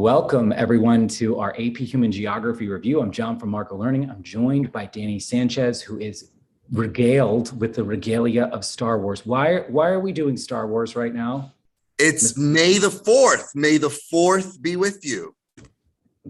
Welcome everyone to our AP Human Geography review. I'm John from Marco Learning. I'm joined by Danny Sanchez, who is regaled with the regalia of Star Wars. Why are we doing Star Wars right now? It's May the 4th. May the 4th be with you.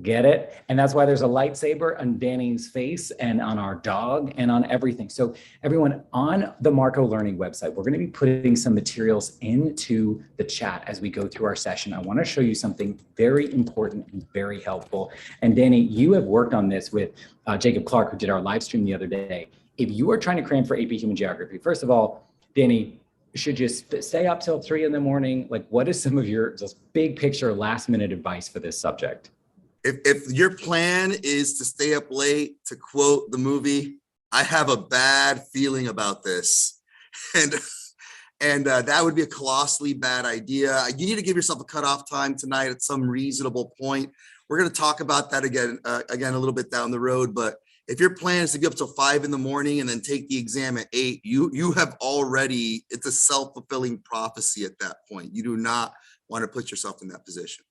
Get it? And that's why there's a lightsaber on Danny's face and on our dog and on everything. So everyone, on the Marco Learning website, we're going to be putting some materials into the chat as we go through our session. I want to show you something very important and very helpful. And Danny, you have worked on this with Jacob Clark, who did our live stream the other day. If you are trying to cram for AP Human Geography, first of all, Danny, should you stay up till 3 in the morning? Like, what is some of your just big picture last minute advice for this subject? If your plan is to stay up late, to quote the movie, I have a bad feeling about this. And that would be a colossally bad idea. You need to give yourself a cutoff time tonight at some reasonable point. We're going to talk about that again a little bit down the road. But if your plan is to get up till 5 in the morning and then take the exam at 8, you have already, it's a self-fulfilling prophecy at that point. You do not want to put yourself in that position.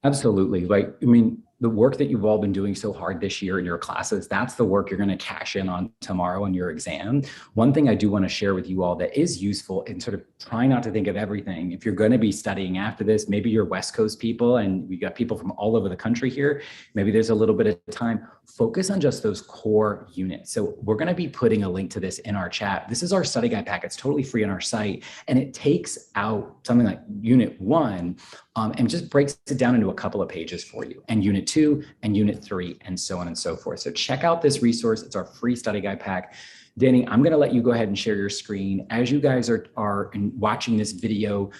Absolutely. Like, I mean, the work that you've all been doing so hard this year in your classes, that's the work you're going to cash in on tomorrow in your exam. One thing I do want to share with you all that is useful and sort of try not to think of everything. If you're going to be studying after this, maybe you're West Coast people and we got people from all over the country here. Maybe there's a little bit of time. Focus on just those core units. So we're going to be putting a link to this in our chat. This is our study guide pack. It's totally free on our site. And it takes out something like unit 1 and just breaks it down into a couple of pages for you, and unit 2 and unit 3 and so on and so forth. So check out this resource. It's our free study guide pack. Danny, I'm going to let you go ahead and share your screen. As you guys are watching this video,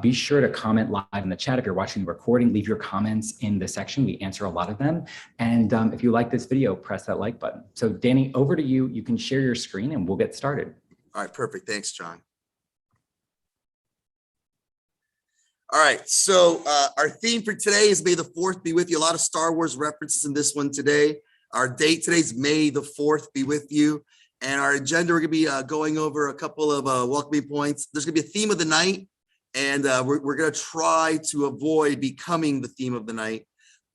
be sure to comment live in the chat. If you're watching the recording, leave your comments in the section. We answer a lot of them. And if you like this video, press that like button. So Danny, over to you. You can share your screen and we'll get started. All right, perfect. Thanks, John. All right, so our theme for today is May the 4th be with you. A lot of Star Wars references in this one today. Our date today is May the 4th be with you. And our agenda, we're going to be going over a couple of welcoming points. There's going to be a theme of the night, and we're going to try to avoid becoming the theme of the night.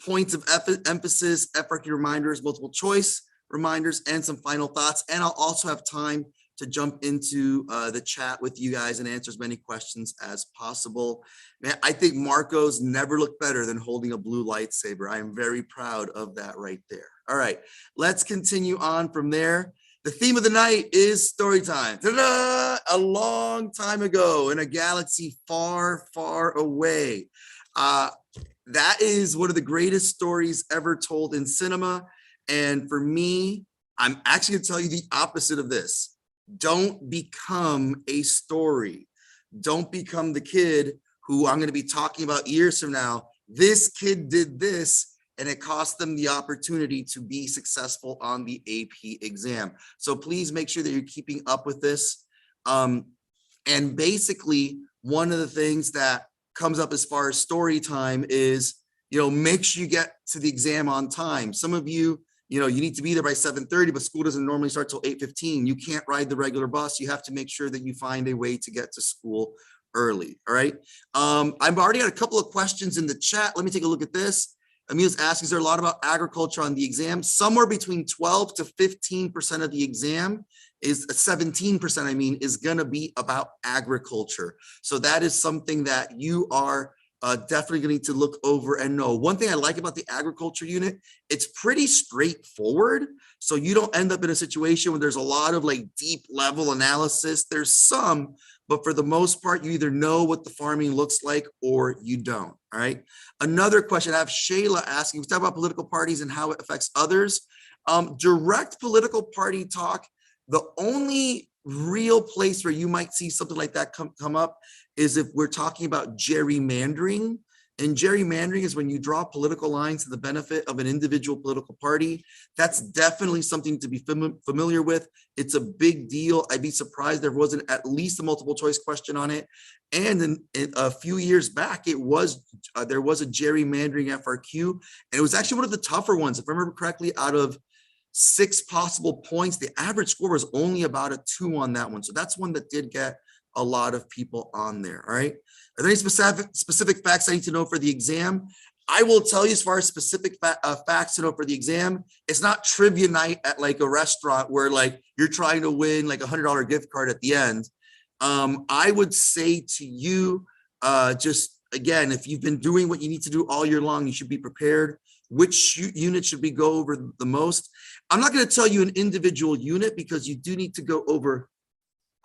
Points of emphasis, FRQ reminders, multiple choice reminders, and some final thoughts. And I'll also have time to jump into the chat with you guys and answer as many questions as possible. Man, I think Marco's never looked better than holding a blue lightsaber. I am very proud of that right there. All right, let's continue on from there. The theme of the night is story time. Ta-da! A long time ago in a galaxy far, far away. That is one of the greatest stories ever told in cinema. And for me, I'm actually going to tell you the opposite of this. Don't become a story. Don't become the kid who I'm going to be talking about years from now. This kid did this, and it cost them the opportunity to be successful on the AP exam. So please make sure that you're keeping up with this. And basically, one of the things that comes up as far as story time is, make sure you get to the exam on time. Some of you, you need to be there by 7:30, but school doesn't normally start till 8:15. You can't ride the regular bus. You have to make sure that you find a way to get to school early. All right. I've already got a couple of questions in the chat. Let me take a look at this. Emil's asking, is there a lot about agriculture on the exam? Somewhere between 12 to 15% of the exam is 17%, I mean, is going to be about agriculture. So that is something that you are definitely going to need to look over and know. One thing I like about the agriculture unit, it's pretty straightforward. So you don't end up in a situation where there's a lot of like deep level analysis. There's some, but for the most part, you either know what the farming looks like or you don't. All right. Another question I have, Shayla asking, we talk about political parties and how it affects others. Direct political party talk, the only real place where you might see something like that come up is if we're talking about gerrymandering. And gerrymandering is when you draw political lines to the benefit of an individual political party. That's definitely something to be familiar with. It's a big deal. I'd be surprised there wasn't at least a multiple choice question on it. And in a few years back, there was a gerrymandering FRQ, and it was actually one of the tougher ones. If I remember correctly, out of 6 possible points, the average score was only about a 2 on that one. So that's one that did get a lot of people on there. All right. Are there any specific facts I need to know for the exam? I will tell you, as far as specific facts to know for the exam, it's not trivia night at like a restaurant where like you're trying to win like $100 gift card at the end. I would say to you, just again, if you've been doing what you need to do all year long, you should be prepared. Which unit should we go over the most? I'm not going to tell you an individual unit because you do need to go over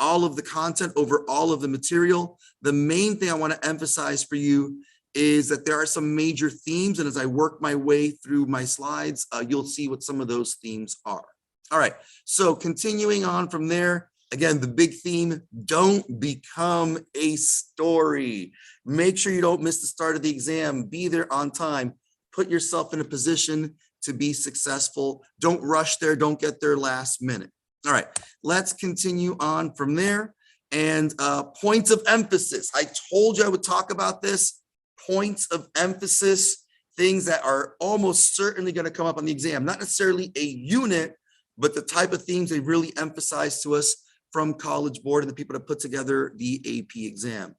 all of the content, over all of the material. The main thing I want to emphasize for you is that there are some major themes. And as I work my way through my slides, you'll see what some of those themes are. All right, so continuing on from there, again, the big theme, don't become a story. Make sure you don't miss the start of the exam. Be there on time. Put yourself in a position to be successful. Don't rush there. Don't get there last minute. All right, let's continue on from there. And points of emphasis. I told you I would talk about this. Points of emphasis, things that are almost certainly going to come up on the exam, not necessarily a unit, but the type of themes they really emphasize to us from College Board and the people that put together the AP exam.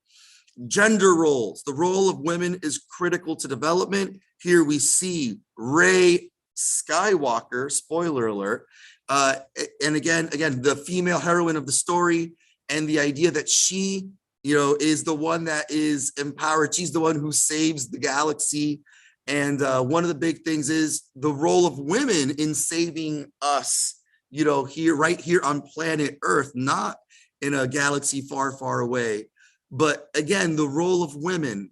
Gender roles. The role of women is critical to development. Here we see Rey Skywalker, spoiler alert, and again, the female heroine of the story, and the idea that she, is the one that is empowered. She's the one who saves the galaxy. And one of the big things is the role of women in saving us, right here on planet Earth, not in a galaxy far, far away. But again, the role of women,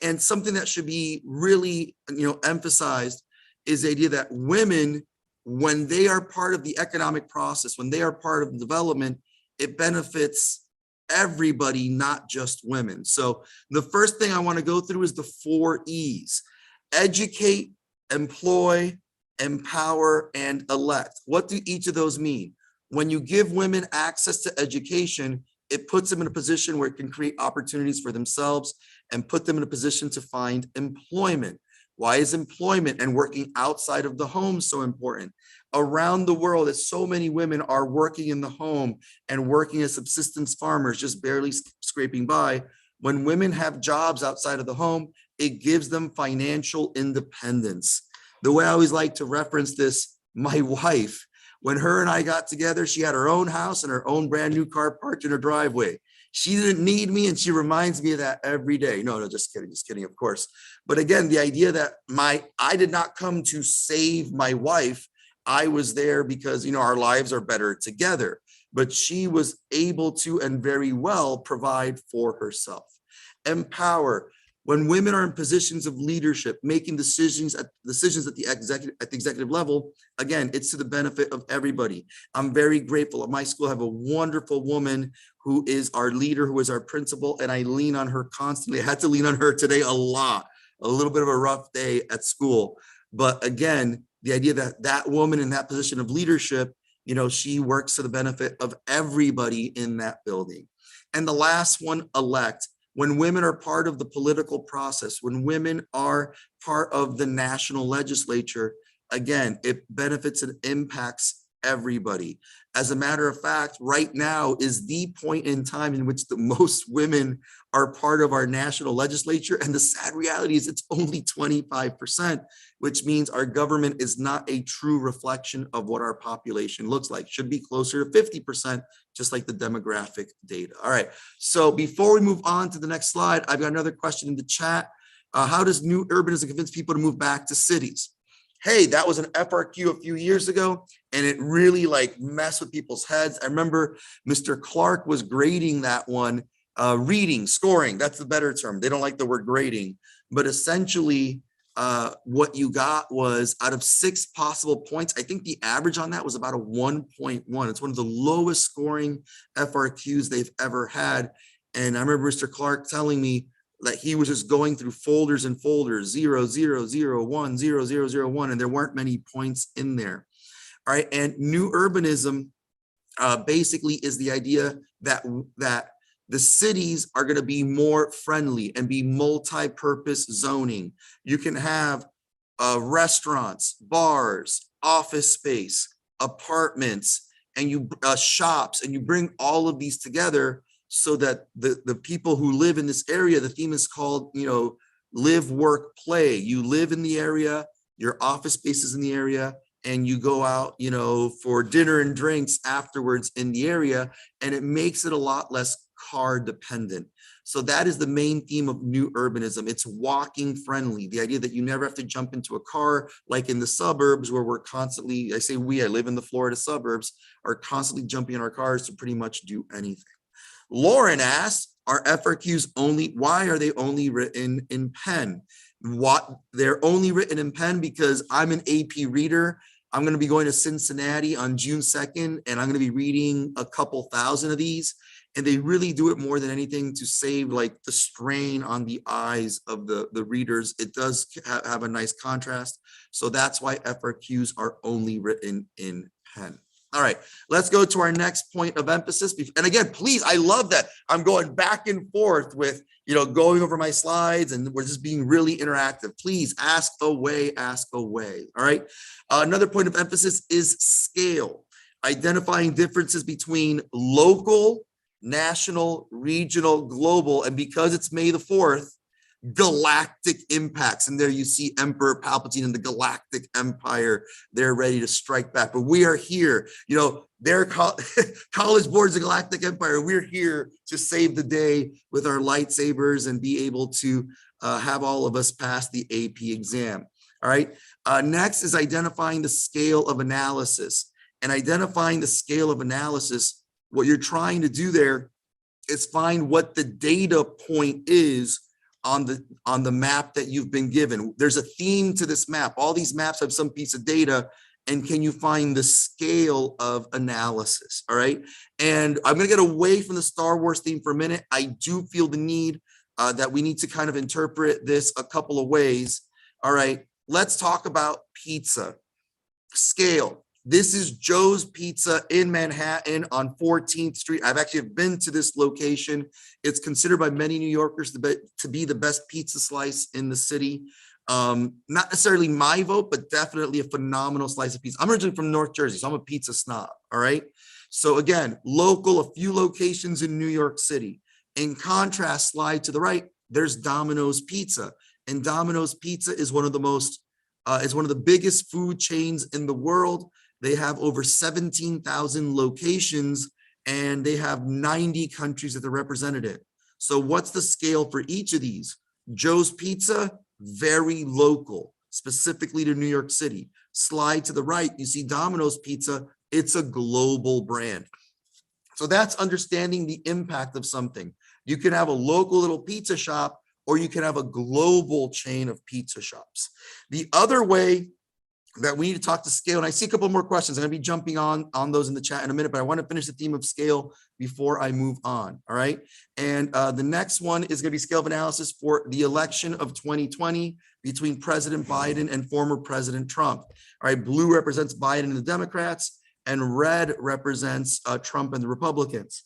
and something that should be really, emphasized is the idea that women, when they are part of the economic process, when they are part of the development, it benefits everybody, not just women. So the first thing I want to go through is the 4 E's: educate, employ, empower, and elect. What do each of those mean? When you give women access to education, it puts them in a position where it can create opportunities for themselves and put them in a position to find employment. Why is employment and working outside of the home so important? Around the world, as so many women are working in the home and working as subsistence farmers, just barely scraping by. When women have jobs outside of the home, it gives them financial independence. The way I always like to reference this, my wife, when her and I got together, she had her own house and her own brand new car parked in her driveway. She didn't need me, and she reminds me of that every day. No, just kidding, of course. But again, the idea that I did not come to save my wife. I was there because, our lives are better together. But she was able to, and very well, provide for herself. Empower. When women are in positions of leadership, making decisions at the executive level, again, it's to the benefit of everybody. I'm very grateful. At my school, I have a wonderful woman who is our leader, who is our principal, and I lean on her constantly. I had to lean on her today a lot. A little bit of a rough day at school. But again, the idea that that woman in that position of leadership, she works to the benefit of everybody in that building. And the last one, elect. When women are part of the political process, when women are part of the national legislature, again, it benefits and impacts everybody. As a matter of fact, right now is the point in time in which the most women are part of our national legislature. And the sad reality is it's only 25%, which means our government is not a true reflection of what our population looks like. Should be closer to 50%, just like the demographic data. All right, so before we move on to the next slide, I've got another question in the chat. How does new urbanism convince people to move back to cities? Hey, that was an FRQ a few years ago, and it really messed with people's heads. I remember Mr. Clark was grading that one, reading, scoring, that's the better term. They don't like the word grading, but essentially what you got was out of 6 possible points, I think the average on that was about a 1.1. It's one of the lowest scoring FRQs they've ever had. And I remember Mr. Clark telling me that he was just going through folders and folders, 0, 0, 0, 1, 0, 0, 0, 1, and there weren't many points in there. All right, and new urbanism basically is the idea that the cities are going to be more friendly and be multi-purpose zoning. You can have restaurants, bars, office space, apartments, and shops, and you bring all of these together so that the people who live in this area, the theme is called, live, work, play. You live in the area, your office space is in the area, and you go out, you know, for dinner and drinks afterwards in the area, and it makes it a lot less car dependent. So that is the main theme of new urbanism. It's walking friendly. The idea that you never have to jump into a car like in the suburbs where we're constantly, I live in the Florida suburbs, are constantly jumping in our cars to pretty much do anything. Lauren asked, are FRQs why are they only written in pen? They're only written in pen because I'm an AP reader. I'm going to be going to Cincinnati on June 2nd, and I'm going to be reading a couple thousand of these. And they really do it more than anything to save like the strain on the eyes of the readers. It does have a nice contrast. So that's why FRQs are only written in pen. All right, let's go to our next point of emphasis. And again, please, I love that I'm going back and forth with, you know, going over my slides, and we're just being really interactive. Please ask away, ask away. All right. Another point of emphasis is scale, identifying differences between local, national, regional, global, and because it's May the 4th, galactic impacts. And there you see Emperor Palpatine and the Galactic Empire. They're ready to strike back. But we are here, you know, their college board's a Galactic Empire. We're here to save the day with our lightsabers and be able to have all of us pass the AP exam. All right. Next is identifying the scale of analysis. And identifying the scale of analysis, what you're trying to do there is find what the data point is on the map that you've been given. There's a theme to this map. All these maps have some piece of data, and can you find the scale of analysis? All right. And I'm going to get away from the Star Wars theme for a minute. I do feel the need that we need to kind of interpret this a couple of ways. All right. Let's talk about pizza. Scale. This is Joe's Pizza in Manhattan on 14th Street. I've actually been to this location. It's considered by many New Yorkers to be the best pizza slice in the city. Not necessarily my vote, but definitely a phenomenal slice of pizza. I'm originally from North Jersey, so I'm a pizza snob, all right? So again, local, a few locations in New York City. In contrast, slide to the right, there's Domino's Pizza. And Domino's Pizza is one of the biggest food chains in the world. They have over 17,000 locations, and they have 90 countries that they're represented in. So what's the scale for each of these? Joe's Pizza, very local, specifically to New York City. Slide to the right, you see Domino's Pizza, it's a global brand. So that's understanding the impact of something. You can have a local little pizza shop, or you can have a global chain of pizza shops. The other way that we need to talk to scale, and I see a couple more questions. I'm going to be jumping on those in the chat in a minute, but I want to finish the theme of scale before I move on. All right. And the next one is going to be scale of analysis for the election of 2020 between President Biden and former President Trump. All right. Blue represents Biden and the Democrats, and red represents Trump and the Republicans.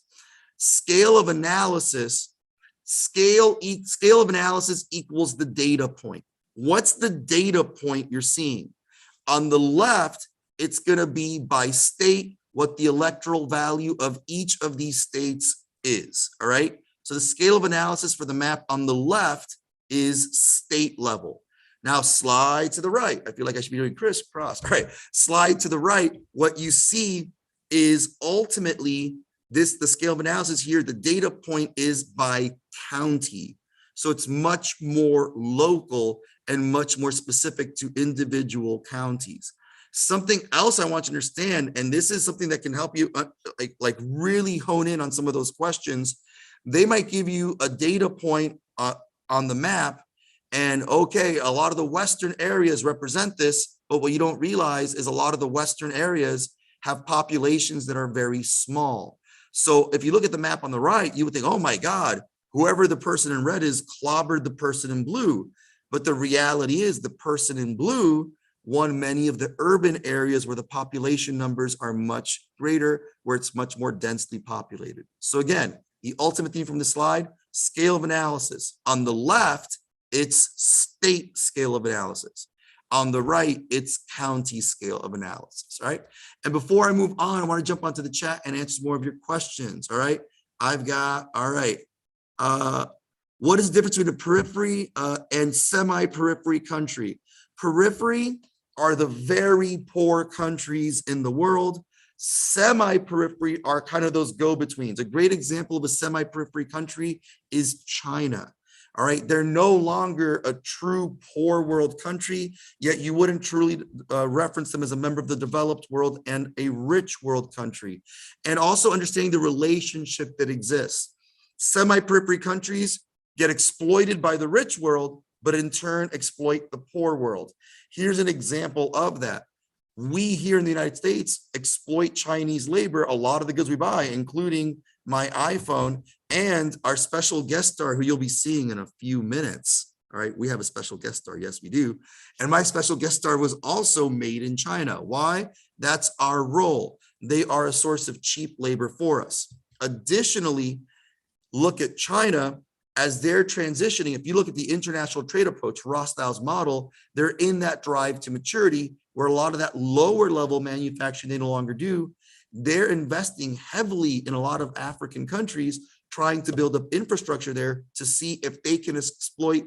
Scale of analysis, scale of analysis equals the data point. What's the data point you're seeing? On the left, it's going to be by state, what the electoral value of each of these states is. All right. So the scale of analysis for the map on the left is state level. Now slide to the right. I feel like I should be doing crisscross. All right. Slide to the right. What you see is ultimately the scale of analysis here. The data point is by county. So it's much more local and much more specific to individual counties. Something else I want you to understand, and this is something that can help you like really hone in on some of those questions. They might give you a data point on the map, and okay, a lot of the Western areas represent this, but what you don't realize is a lot of the Western areas have populations that are very small. So if you look at the map on the right, you would think, oh my God, whoever the person in red is clobbered the person in blue. But the reality is the person in blue won many of the urban areas where the population numbers are much greater, where it's much more densely populated. So again, the ultimate theme from the slide, scale of analysis. On the left, it's state scale of analysis. On the right, it's county scale of analysis, right? And before I move on, I want to jump onto the chat and answer more of your questions, all right? All right. What is the difference between a periphery and semi-periphery country? Periphery are the very poor countries in the world. Semi-periphery are kind of those go-betweens. A great example of a semi-periphery country is China. All right, they're no longer a true poor world country, yet you wouldn't truly reference them as a member of the developed world and a rich world country. And also understanding the relationship that exists. Semi-periphery countries get exploited by the rich world, but in turn exploit the poor world. Here's an example of that. We here in the United States exploit Chinese labor, a lot of the goods we buy, including my iPhone and our special guest star who you'll be seeing in a few minutes. All right, we have a special guest star. Yes, we do. And my special guest star was also made in China. Why? That's our role. They are a source of cheap labor for us. Additionally, look at China as they're transitioning. If you look at the international trade approach, Rostow's model, they're in that drive to maturity where a lot of that lower level manufacturing they no longer do. They're investing heavily in a lot of African countries, trying to build up infrastructure there to see if they can exploit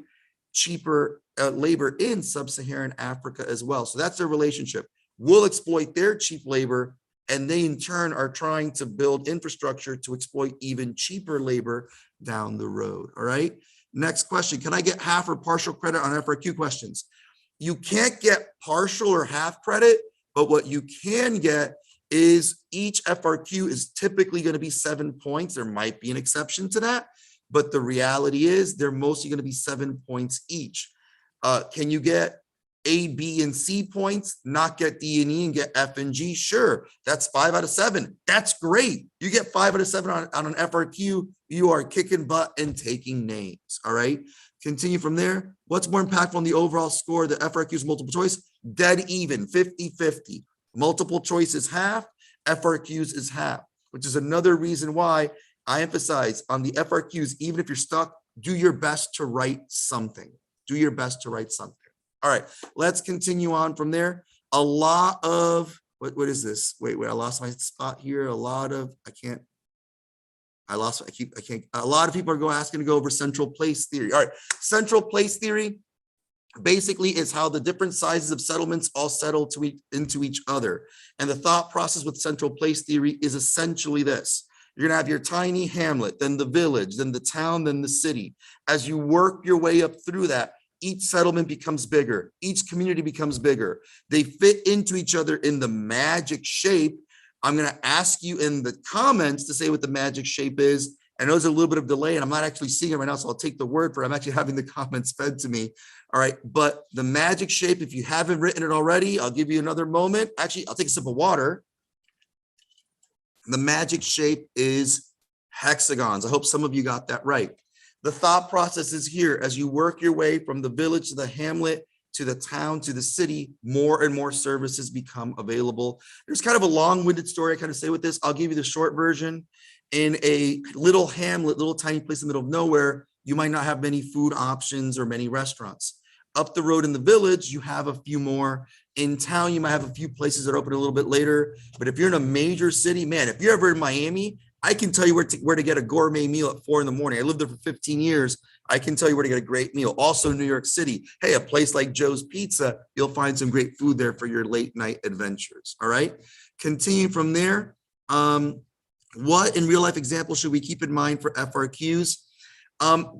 cheaper labor in sub-Saharan Africa as well. So that's their relationship. We'll exploit their cheap labor, and they in turn are trying to build infrastructure to exploit even cheaper labor down the road. All right. Next question. Can I get half or partial credit on FRQ questions? You can't get partial or half credit, but what you can get is each FRQ is typically going to be 7 points. There might be an exception to that, but the reality is they're mostly going to be 7 points each. Can you get A, B, and C points, not get D and E and get F and G? Sure, that's 5 out of 7. That's great. You get 5 out of 7 on an FRQ, you are kicking butt and taking names, all right? Continue from there. What's more impactful on the overall score? The FRQ's multiple choice, dead even, 50-50. Multiple choice is half, FRQs is half, which is another reason why I emphasize on the FRQs, even if you're stuck, do your best to write something. Do your best to write something. All right, let's continue on from there. A lot of, what is this? Wait, I lost my spot here. A lot of, a lot of people are asking to go over central place theory. All right, central place theory basically is how the different sizes of settlements all settle into each other. And the thought process with central place theory is essentially this. You're gonna have your tiny hamlet, then the village, then the town, then the city. As you work your way up through that, each settlement becomes bigger. Each community becomes bigger. They fit into each other in the magic shape. I'm going to ask you in the comments to say what the magic shape is. I know there's a little bit of delay and I'm not actually seeing it right now, so I'll take the word for it. I'm actually having the comments fed to me. All right. But the magic shape, if you haven't written it already, I'll give you another moment. Actually, I'll take a sip of water. The magic shape is hexagons. I hope some of you got that right. The thought process is here. As you work your way from the village to the hamlet, to the town, to the city, more and more services become available. There's kind of a long-winded story I kind of say with this. I'll give you the short version. In a little hamlet, little tiny place in the middle of nowhere, you might not have many food options or many restaurants. Up the road in the village, you have a few more. In town, you might have a few places that open a little bit later. But if you're in a major city, man, if you're ever in Miami, I can tell you where to get a gourmet meal at 4 a.m. I lived there for 15 years. I can tell you where to get a great meal. Also, New York City. Hey, a place like Joe's Pizza, you'll find some great food there for your late night adventures. All right. Continue from there. What in real life examples should we keep in mind for FRQs?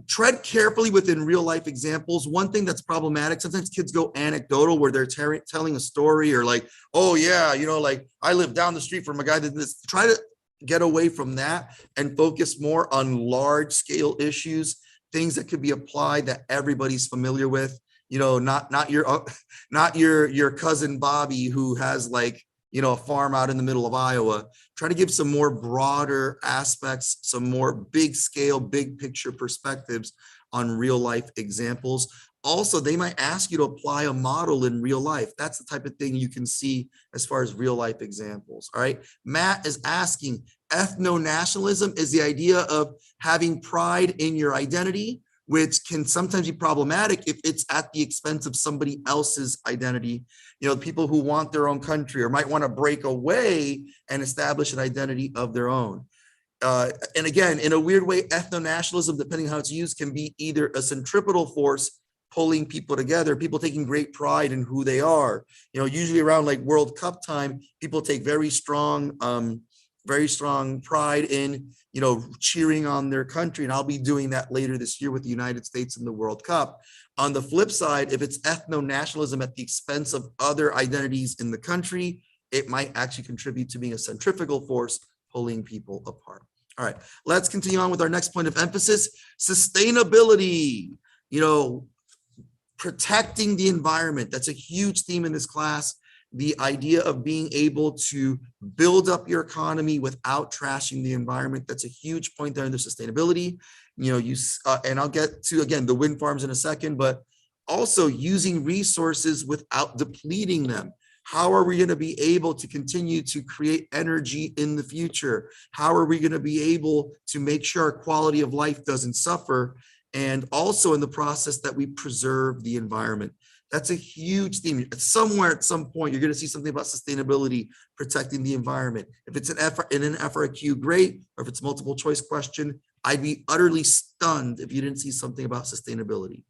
Tread carefully within real life examples. One thing that's problematic, sometimes kids go anecdotal where they're telling a story or like, oh yeah, like I live down the street from a guy that did this. Try to get away from that and focus more on large scale issues, things that could be applied that everybody's familiar with, not your cousin Bobby who has like, a farm out in the middle of Iowa. Try to give some more broader aspects, some more big scale, big picture perspectives on real life examples. Also, they might ask you to apply a model in real life. That's the type of thing you can see as far as real life examples. All right. Matt is asking, ethno-nationalism is the idea of having pride in your identity, which can sometimes be problematic if it's at the expense of somebody else's identity. People who want their own country or might want to break away and establish an identity of their own. And again, in a weird way, ethno-nationalism, depending on how it's used, can be either a centripetal force pulling people together, people taking great pride in who they are. You know, usually around like World Cup time, people take very strong pride in, you know, cheering on their country. And I'll be doing that later this year with the United States in the World Cup. On the flip side, if it's ethno-nationalism at the expense of other identities in the country, it might actually contribute to being a centrifugal force pulling people apart. All right, let's continue on with our next point of emphasis, sustainability. You know, protecting the environment. That's a huge theme in this class. The idea of being able to build up your economy without trashing the environment. That's a huge point there in the sustainability. You know, and I'll get to, again, the wind farms in a second, but also using resources without depleting them. How are we going to be able to continue to create energy in the future? How are we going to be able to make sure our quality of life doesn't suffer? And also in the process that we preserve the environment. That's a huge theme. Somewhere at some point, you're going to see something about sustainability, protecting the environment. If it's in an FRQ, great. Or if it's multiple choice question, I'd be utterly stunned if you didn't see something about sustainability.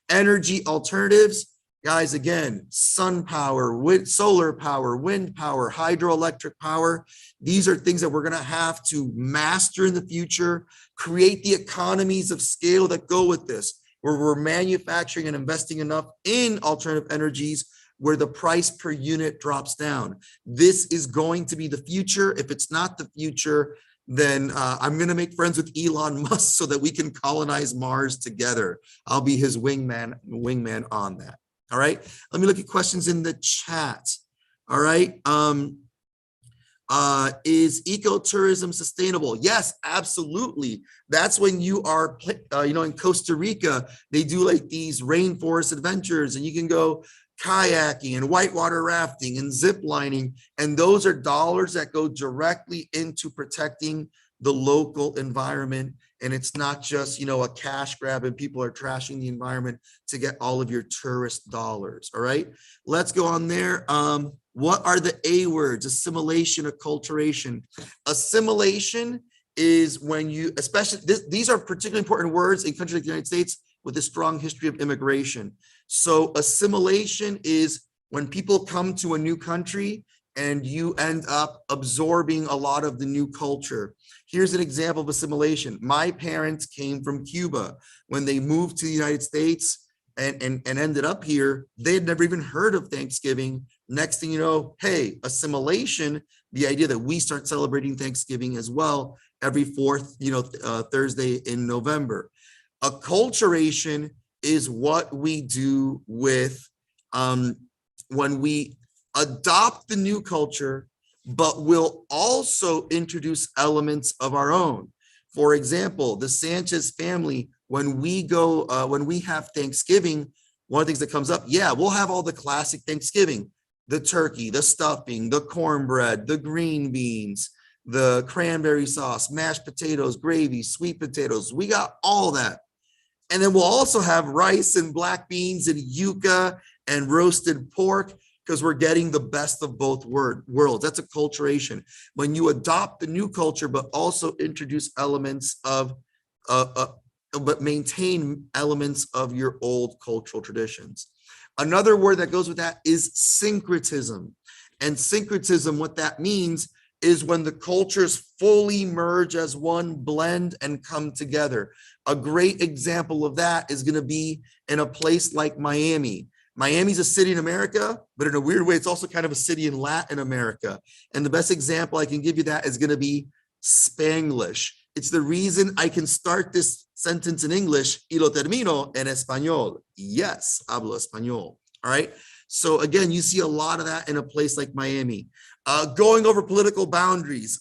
Energy alternatives. Guys, again, sun power, solar power, wind power, hydroelectric power. These are things that we're going to have to master in the future, create the economies of scale that go with this, where we're manufacturing and investing enough in alternative energies where the price per unit drops down. This is going to be the future. If it's not the future, then I'm going to make friends with Elon Musk so that we can colonize Mars together. I'll be his wingman on that. All right, let me look at questions in the chat. All right, is ecotourism sustainable? Yes, absolutely. That's when you are, you know, in Costa Rica, they do like these rainforest adventures and you can go kayaking and whitewater rafting and zip lining. And those are dollars that go directly into protecting the local environment. And it's not just, you know, a cash grab and people are trashing the environment to get all of your tourist dollars. All right, let's go on there. What are the A words? Assimilation, acculturation. Assimilation is when you, especially, these are particularly important words in countries like the United States with a strong history of immigration. So assimilation is when people come to a new country and you end up absorbing a lot of the new culture. Here's an example of assimilation. My parents came from Cuba. When they moved to the United States and ended up here, they had never even heard of Thanksgiving. Next thing you know, hey, assimilation, the idea that we start celebrating Thanksgiving as well every fourth, you know, Thursday in November. Acculturation is what we do with when we adopt the new culture, but will also introduce elements of our own. For example, the Sanchez family, when we have Thanksgiving, one of the things that comes up, yeah, we'll have all the classic Thanksgiving, the turkey, the stuffing, the cornbread, the green beans, the cranberry sauce, mashed potatoes, gravy, sweet potatoes. We got all that. And then we'll also have rice and black beans and yuca and roasted pork, because we're getting the best of both worlds. That's acculturation. When you adopt the new culture, but also introduce elements of, but maintain elements of your old cultural traditions. Another word that goes with that is syncretism. And syncretism, what that means is when the cultures fully merge as one, blend and come together. A great example of that is going to be in a place like Miami. Miami's a city in America, but in a weird way, it's also kind of a city in Latin America. And the best example I can give you that is going to be Spanglish. It's the reason I can start this sentence in English, y lo termino en español. Yes, hablo español. All right. So again, you see a lot of that in a place like Miami. Going over political boundaries.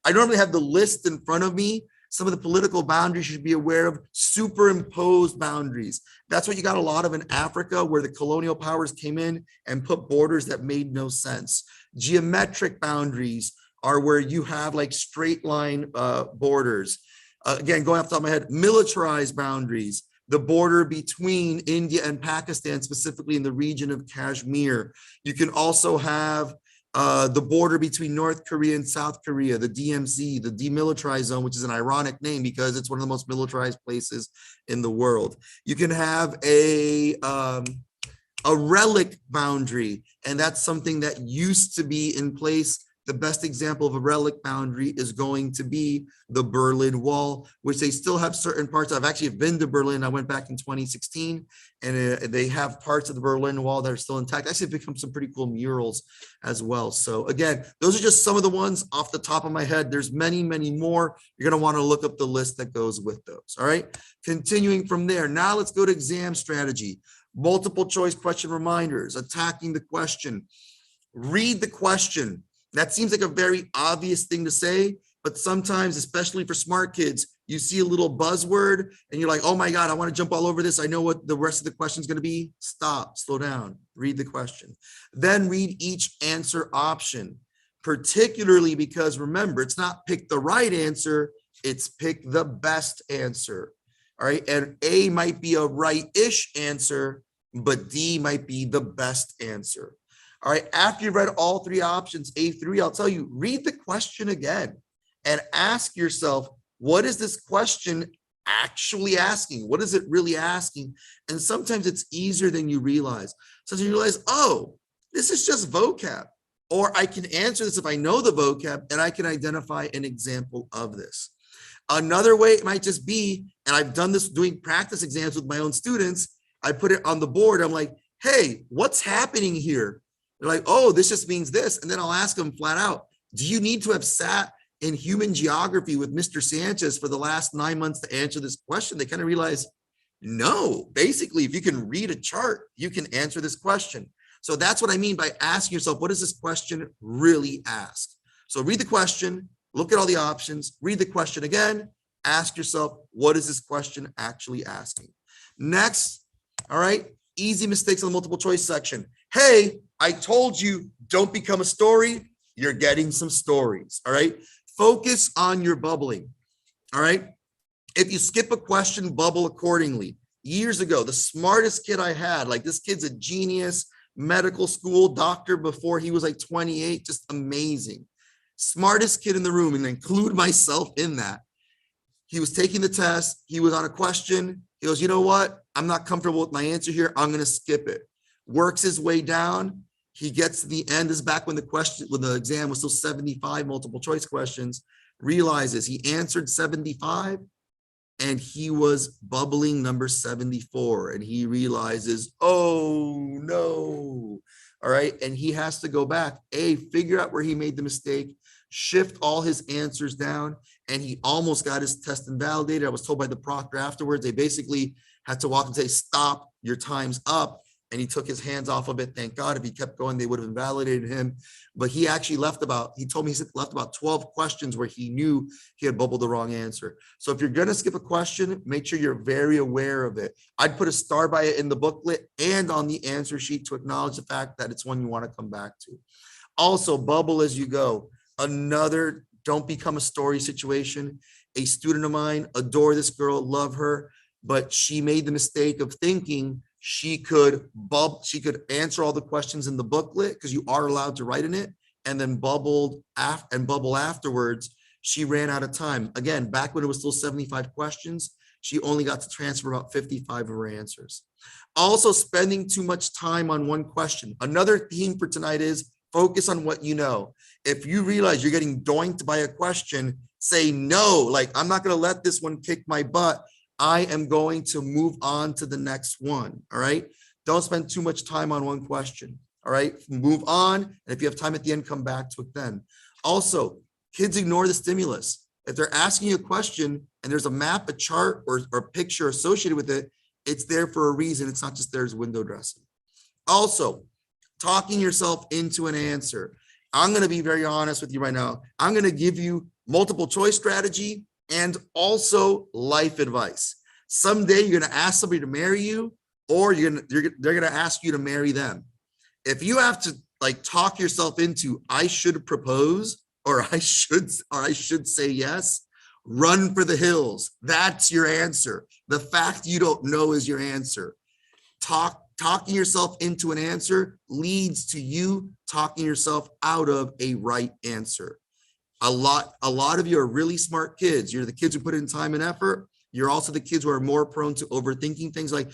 I normally have the list in front of me. Some of the political boundaries you should be aware of, superimposed boundaries. That's what you got a lot of in Africa, where the colonial powers came in and put borders that made no sense. Geometric boundaries are where you have like straight line borders. Again, going off the top of my head, militarized boundaries, the border between India and Pakistan, specifically in the region of Kashmir. You can also have the border between North Korea and South Korea, the DMZ, the demilitarized zone, which is an ironic name because it's one of the most militarized places in the world. You can have a relic boundary, and that's something that used to be in place. The best example of a relic boundary is going to be the Berlin Wall, which they still have certain parts. I've actually been to Berlin. I went back in 2016, and they have parts of the Berlin Wall that are still intact. Actually, it's become some pretty cool murals as well. So again, those are just some of the ones off the top of my head. There's many, many more. You're going to want to look up the list that goes with those. All right. Continuing from there. Now let's go to exam strategy. Multiple choice question reminders, attacking the question, read the question. That seems like a very obvious thing to say, but sometimes, especially for smart kids, you see a little buzzword and you're like, oh my God, I want to jump all over this. I know what the rest of the question is going to be. Stop, slow down, read the question. Then read each answer option, particularly because remember, it's not pick the right answer, it's pick the best answer. All right, and A might be a right-ish answer, but D might be the best answer. All right, after you've read all three options, A3, I'll tell you, read the question again and ask yourself, what is this question actually asking? What is it really asking? And sometimes it's easier than you realize. Sometimes you realize, oh, this is just vocab, or I can answer this if I know the vocab and I can identify an example of this. Another way it might just be, and I've done this doing practice exams with my own students, I put it on the board. I'm like, hey, what's happening here? They're like, oh, this just means this. And then I'll ask them flat out, do you need to have sat in human geography with Mr. Sanchez for the last 9 months to answer this question? They kind of realize, no, basically, if you can read a chart, you can answer this question. So that's what I mean by asking yourself, what does this question really ask? So read the question, look at all the options, read the question again, ask yourself, what is this question actually asking? Next, all right, easy mistakes in the multiple choice section. Hey, I told you, don't become a story. You're getting some stories, all right? Focus on your bubbling, all right? If you skip a question, bubble accordingly. Years ago, the smartest kid I had, like this kid's a genius, medical school doctor before he was like 28, just amazing. Smartest kid in the room, and include myself in that. He was taking the test. He was on a question. He goes, you know what? I'm not comfortable with my answer here. I'm going to skip it. Works his way down. He gets to the end. This is back when the exam was still 75 multiple choice questions. Realizes he answered 75 and he was bubbling number 74. And he realizes, oh no. All right. And he has to go back, figure out where he made the mistake, shift all his answers down. And he almost got his test invalidated. I was told by the proctor afterwards, they basically had to walk and say, stop, your time's up. And he took his hands off of it. Thank God. If he kept going, they would have invalidated him. But he actually he told me he left about 12 questions where he knew he had bubbled the wrong answer. So if you're going to skip a question, make sure you're very aware of it. I'd put a star by it in the booklet and on the answer sheet to acknowledge the fact that it's one you want to come back to. Also, bubble as you go. Another don't become a story situation. A student of mine, adore this girl, love her, but she made the mistake of thinking she could answer all the questions in the booklet because you are allowed to write in it, and then bubble afterwards. She ran out of time. Again, back when it was still 75 questions, she only got to transfer about 55 of her answers. Also, spending too much time on one question. Another theme for tonight is focus on what you know. If you realize you're getting doinked by a question, say no, like I'm not going to let this one kick my butt. I am going to move on to the next one. All right. Don't spend too much time on one question. All right. Move on. And if you have time at the end, come back to it then. Also, kids ignore the stimulus. If they're asking you a question and there's a map, a chart, or a picture associated with it, it's there for a reason. It's not just there as window dressing. Also, talking yourself into an answer. I'm going to be very honest with you right now. I'm going to give you multiple choice strategy and also life advice. Someday you're going to ask somebody to marry you, or they're going to ask you to marry them. If you have to like talk yourself into, I should propose, or I should say yes, run for the hills. That's your answer. The fact you don't know is your answer. Talk talking yourself into an answer leads to you talking yourself out of a right answer. A lot of you are really smart kids. You're the kids who put in time and effort. You're also the kids who are more prone to overthinking things like,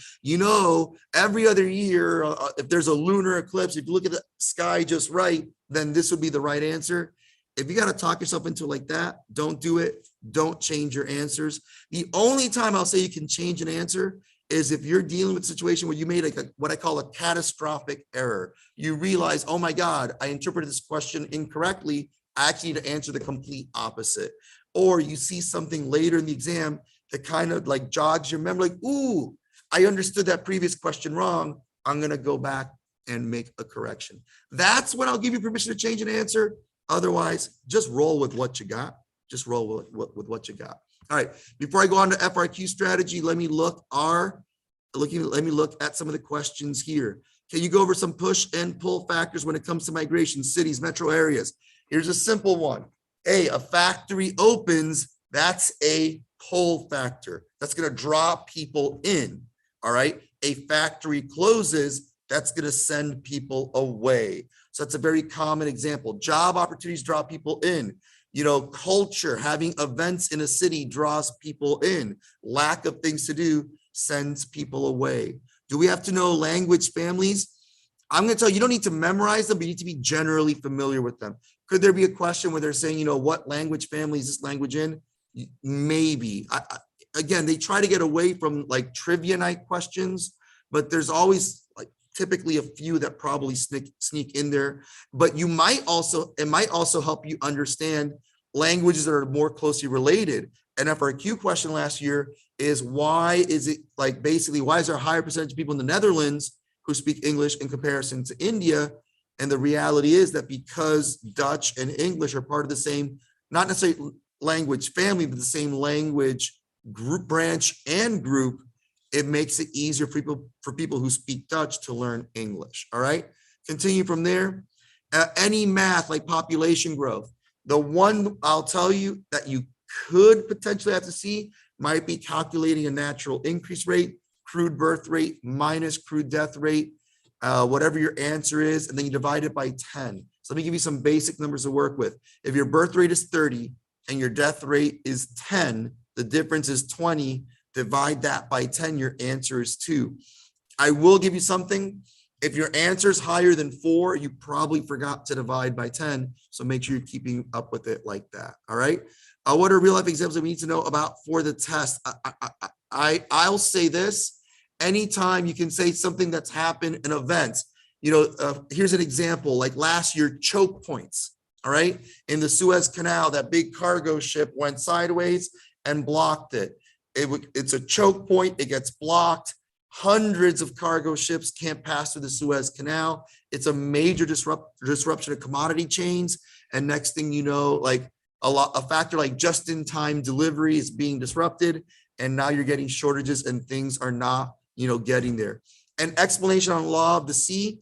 every other year, if there's a lunar eclipse, if you look at the sky just right, then this would be the right answer. If you got to talk yourself into it like that, don't do it. Don't change your answers. The only time I'll say you can change an answer is if you're dealing with a situation where you made what I call a catastrophic error. You realize, oh my God, I interpreted this question incorrectly. I actually need to answer the complete opposite. Or you see something later in the exam that kind of like jogs your memory, like, ooh, I understood that previous question wrong. I'm going to go back and make a correction. That's when I'll give you permission to change an answer. Otherwise, just roll with what you got. Just roll with what you got. All right, before I go on to FRQ strategy, let me look at some of the questions here. Can you go over some push and pull factors when it comes to migration, cities, metro areas? Here's a simple one. A factory opens, that's a pull factor. That's going to draw people in. All right. A factory closes, that's going to send people away. So that's a very common example. Job opportunities draw people in. Culture, having events in a city draws people in. Lack of things to do sends people away. Do we have to know language families? I'm going to tell you, you don't need to memorize them, but you need to be generally familiar with them. Could there be a question where they're saying, what language family is this language in? Maybe. Again, they try to get away from like trivia night questions, but there's always like typically a few that probably sneak in there. But it might also help you understand languages that are more closely related. An FRQ question last year is why is there a higher percentage of people in the Netherlands who speak English in comparison to India? And the reality is that because Dutch and English are part of the same, not necessarily language family, but the same language group, branch, and group, it makes it easier for people who speak Dutch to learn English. All right. Continue from there. Any math like population growth. The one I'll tell you that you could potentially have to see might be calculating a natural increase rate, crude birth rate minus crude death rate, whatever your answer is, and then you divide it by 10. So let me give you some basic numbers to work with. If your birth rate is 30 and your death rate is 10, the difference is 20. Divide that by 10, your answer is 2. I will give you something. If your answer is higher than 4, you probably forgot to divide by 10. So make sure you're keeping up with it like that. All right. What are real life examples that we need to know about for the test? I'll say this. Anytime you can say something that's happened in events, here's an example, like last year, choke points. All right. In the Suez Canal, that big cargo ship went sideways and blocked it. It's a choke point. It gets blocked. Hundreds of cargo ships can't pass through the Suez Canal. It's a major disruption of commodity chains. And next thing you know, like a factor like just-in-time delivery is being disrupted. And now you're getting shortages and things are not, getting there. An explanation on law of the sea.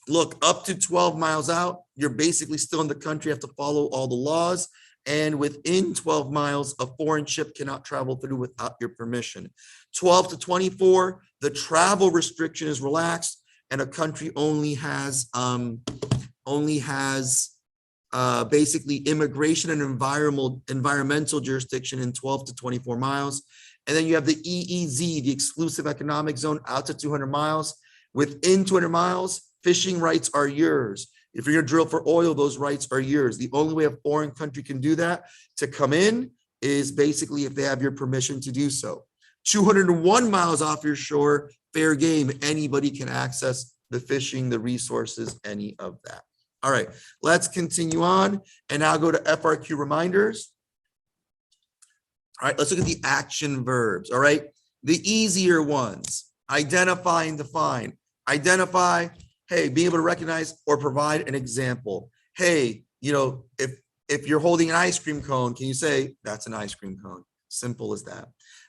Look, up to 12 miles out, you're basically still in the country. You have to follow all the laws. And within 12 miles, a foreign ship cannot travel through without your permission. 12 to 24, the travel restriction is relaxed, and a country only has basically immigration and environmental jurisdiction in 12 to 24 miles. And then you have the EEZ, the exclusive economic zone, out to 200 miles. Within 200 miles, fishing rights are yours. If you're going to drill for oil, those rights are yours. The only way a foreign country can do that to come in is basically if they have your permission to do so. 201 miles off your shore, fair game. Anybody can access the fishing, the resources, any of that. All right, let's continue on and now go to FRQ reminders. All right, let's look at the action verbs. All right, the easier ones, identify and define. Identify. Hey, being able to recognize or provide an example. Hey, if you're holding an ice cream cone, can you say that's an ice cream cone? Simple as that.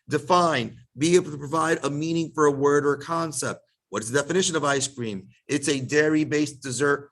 Define, be able to provide a meaning for a word or a concept. What is the definition of ice cream? It's a dairy-based dessert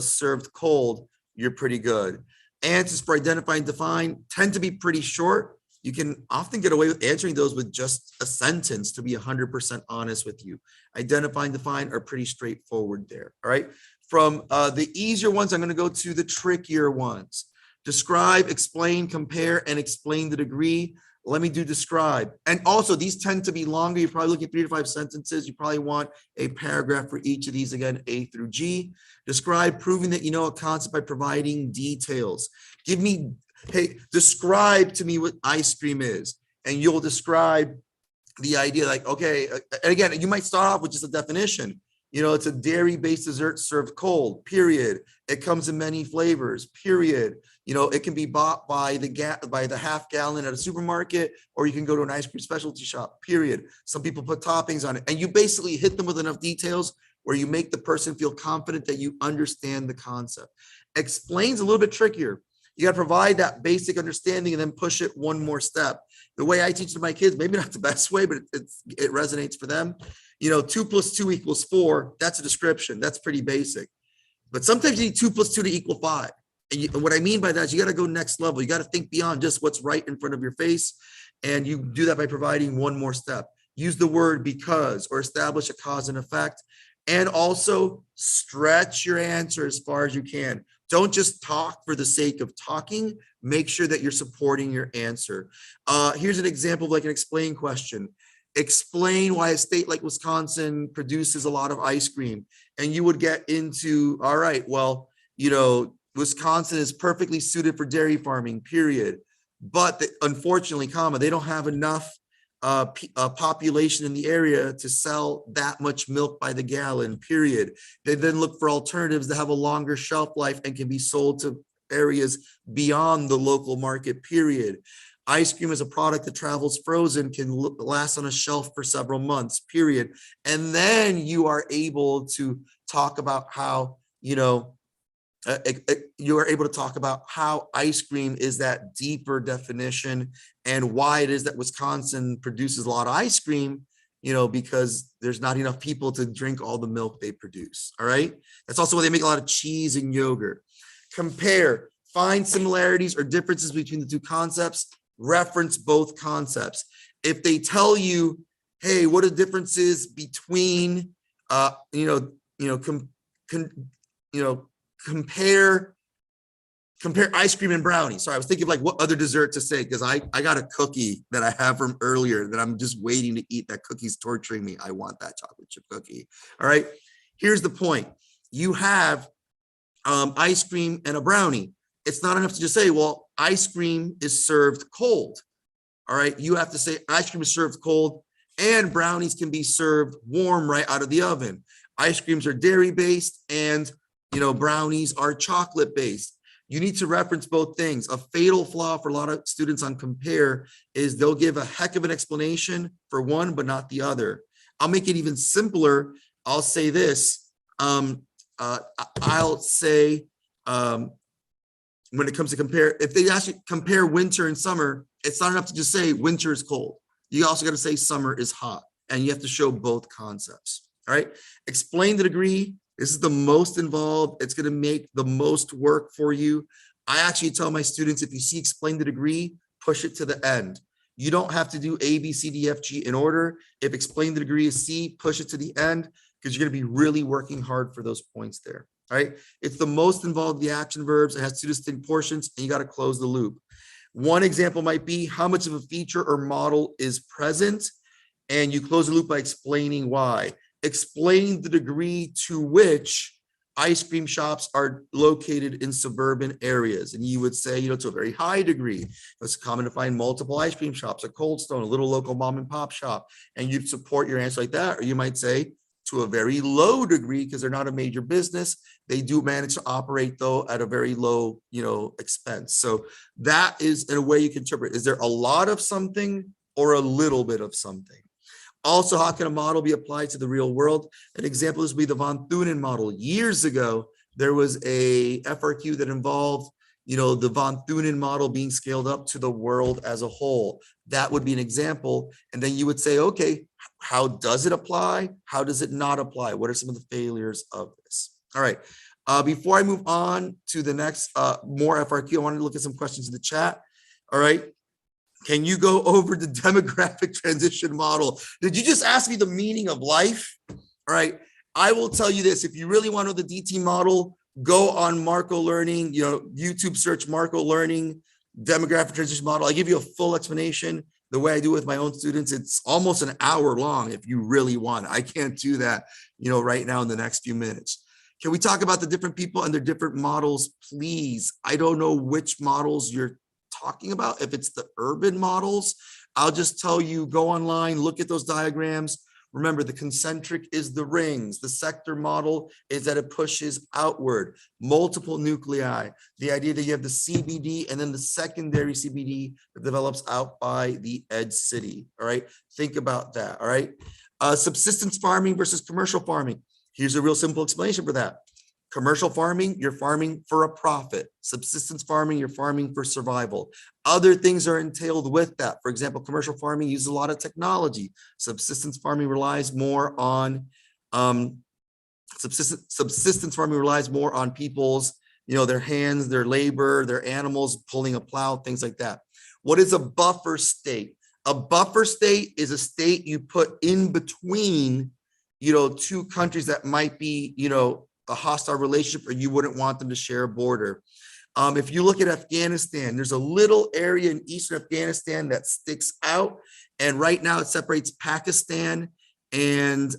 served cold. You're pretty good. Answers for identify and define tend to be pretty short. you can often get away with answering those with just a sentence, to be 100% honest with you. Identify and define are pretty straightforward there. All right. From the easier ones, I'm going to go to the trickier ones. Describe, explain, compare, and explain the degree. Let me do describe. And also, these tend to be longer. You're probably looking at 3 to 5 sentences. You probably want a paragraph for each of these, again, A through G. Describe, proving that you know a concept by providing details. Give me, hey, describe to me what ice cream is. And you'll describe the idea like, okay, and again, you might start off with just a definition. You know, it's a dairy-based dessert served cold, period. It comes in many flavors, period. You know, it can be bought by the half gallon at a supermarket, or you can go to an ice cream specialty shop, period. Some people put toppings on it, and you basically hit them with enough details where you make the person feel confident that you understand the concept. Explain's a little bit trickier. You got to provide that basic understanding and then push it one more step. The way I teach to my kids, maybe not the best way, but it resonates for them. You know, 2 + 2 = 4. That's a description. That's pretty basic. But sometimes you need 2 + 2 = 5. And what I mean by that is you got to go next level. You got to think beyond just what's right in front of your face. And you do that by providing one more step. Use the word because, or establish a cause and effect. And also stretch your answer as far as you can. Don't just talk for the sake of talking. Make sure that you're supporting your answer. Here's an example of like an explain question. Explain why a state like Wisconsin produces a lot of ice cream. And you would get into, all right, well, you know, Wisconsin is perfectly suited for dairy farming, period. But unfortunately, they don't have enough population in the area to sell that much milk by the gallon, period. They then look for alternatives that have a longer shelf life and can be sold to areas beyond the local market, period. Ice cream is a product that travels frozen, can last on a shelf for several months, period. And then you are able to talk about how, you know, you are able to talk about how ice cream is that deeper definition and why it is that Wisconsin produces a lot of ice cream, you know, because there's not enough people to drink all the milk they produce. All right. That's also why they make a lot of cheese and yogurt. Compare, find similarities or differences between the two concepts, reference both concepts. If they tell you, hey, what are the differences between, compare ice cream and brownie. Sorry, I was thinking of like what other dessert to say, because I got a cookie that I have from earlier that I'm just waiting to eat. That cookie's torturing me. I want that chocolate chip cookie. All right. Here's the point. You have ice cream and a brownie. It's not enough to just say, well, ice cream is served cold. All right. You have to say ice cream is served cold and brownies can be served warm right out of the oven. Ice creams are dairy based and, you know, brownies are chocolate based. You need to reference both things. A fatal flaw for a lot of students on compare is they'll give a heck of an explanation for one, but not the other. I'll make it even simpler. I'll say this. I'll say, when it comes to compare, if they actually compare winter and summer, it's not enough to just say winter is cold. You also got to say summer is hot, and you have to show both concepts. All right. Explain the degree. This is the most involved. It's going to make the most work for you. I actually tell my students, if you see explain the degree, push it to the end. You don't have to do A, B, C, D, F, G in order. If explain the degree is C, push it to the end, because you're going to be really working hard for those points there. All right. It's the most involved, the action verbs. It has two distinct portions, and you got to close the loop. One example might be how much of a feature or model is present, and you close the loop by explaining why. Explain the degree to which ice cream shops are located in suburban areas. And you would say, you know, to a very high degree. It's common to find multiple ice cream shops, a Cold Stone, a little local mom and pop shop, and you'd support your answer like that. Or you might say to a very low degree, because they're not a major business. They do manage to operate, though, at a very low, you know, expense. So that is in a way you can interpret. Is there a lot of something or a little bit of something? Also, how can a model be applied to the real world? An example is the von Thunen model. Years ago, there was a FRQ that involved, you know, the von Thunen model being scaled up to the world as a whole. That would be an example. And then you would say, okay, how does it apply? How does it not apply? What are some of the failures of this? All right. Before I move on to the next more FRQ, I wanted to look at some questions in the chat. All right. Can you go over the demographic transition model? Did you just ask me the meaning of life? All right. I will tell you this. If you really want to know the DT model, go on Marco Learning, YouTube search Marco Learning demographic transition model. I give you a full explanation the way I do with my own students. It's almost an hour long if you really want. I can't do that, right now in the next few minutes. Can we talk about the different people and their different models, please? I don't know which models you're talking about. If it's the urban models, I'll just tell you, go online, look at those diagrams. Remember, the concentric is the rings. The sector model is that it pushes outward, multiple nuclei. The idea that you have the CBD and then the secondary CBD that develops out by the edge city. All right, think about that. All right, subsistence farming versus commercial farming. Here's a real simple explanation for that. Commercial farming, you're farming for a profit. Subsistence farming, you're farming for survival. Other things are entailed with that. For example, commercial farming uses a lot of technology. Subsistence farming relies more on people's, their hands, their labor, their animals pulling a plow, things like that. What is a buffer state? A buffer state is a state you put in between, two countries that might be, a hostile relationship, or you wouldn't want them to share a border. If you look at Afghanistan, there's a little area in eastern Afghanistan that sticks out, and right now it separates Pakistan and